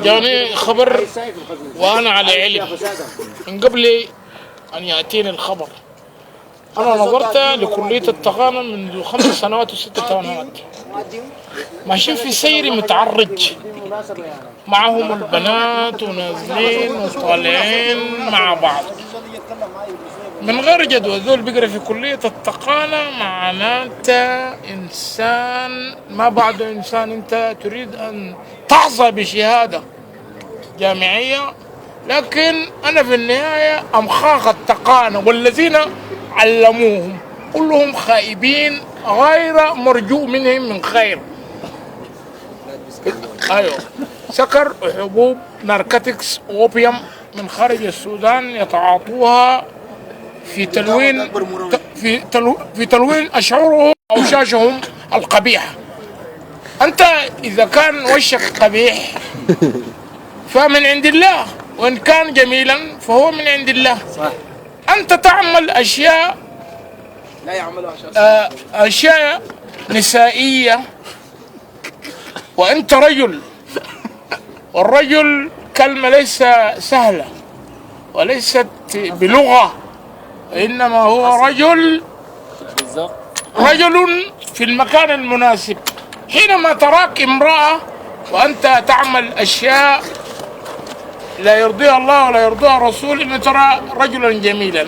جاني خبر وأنا على علم من قبل أن يأتيني الخبر. أنا نظرت لكلية التقانة منذ 5 سنوات و6 سنوات، ماشيين في سير متعرج، معهم البنات ونازلين وطالعين مع بعض من غير جدوى. ذول بيقرا في كلية التقانة معناته إنسان ما بعده إنسان. أنت تريد أن تحظى بشهادة جامعية، لكن أنا في النهاية أمخاخ التقانة والذين علموهم كلهم خائبين غير مرجو منهم من خير. أيوه، سكر وحبوب ناركوتكس وأوبيوم من خارج السودان يتعاطوها في تلوين أشعارهم أو شاشهم القبيحة. أنت إذا كان وشك قبيح فمن عند الله، وإن كان جميلا فهو من عند الله. صح. أنت تعمل أشياء لا يعملها أشياء نسائية وأنت رجل، والرجل كلمة ليس سهلة وليست بلغة، إنما هو رجل في المكان المناسب. حينما تراك امرأة وأنت تعمل أشياء لا يرضيها الله ولا يرضيها الرسول، إن ترى رجلا جميلا،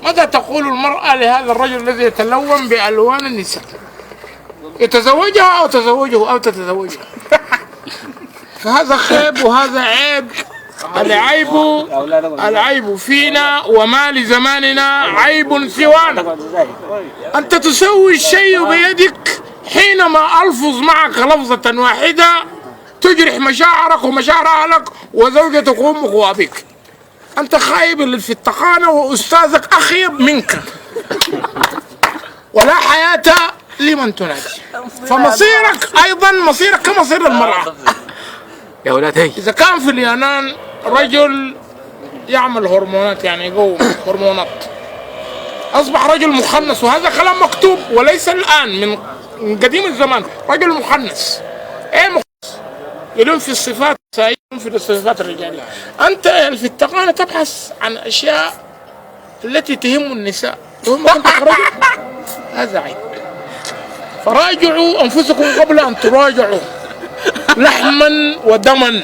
ماذا تقول المرأة لهذا الرجل الذي يتلون بألوان النساء؟ يتزوجها أو تزوجه أو تتزوجه؟ فهذا خيب وهذا عيب. العيب فينا وما لزماننا عيب سوانا. أنت تسوي الشيء بيدك حينما ألفظ معك لفظة واحدة تجرح مشاعرك ومشاعر أهلك وزوجتك وأمك وأبيك. أنت خايب اللي في التقانة وأستاذك أخيب منك، ولا حياة لمن تنادي. فمصيرك أيضا مصيرك كمصير المرأة. يا ولاد هي إذا كان في اليونان رجل يعمل هرمونات، يعني يقوم هرمونات، أصبح رجل مخنث، وهذا كلام مكتوب وليس الآن، من قديم الزمان. رجل مخنث، إيه مخنث؟ يلون في الصفات يلون في الصفات الرجالية. أنت في التقانة تبحث عن أشياء التي تهم النساء، تهمك أنت كرجل، هذا عيب. فراجعوا أنفسكم قبل أن تراجعوا لحما ودما.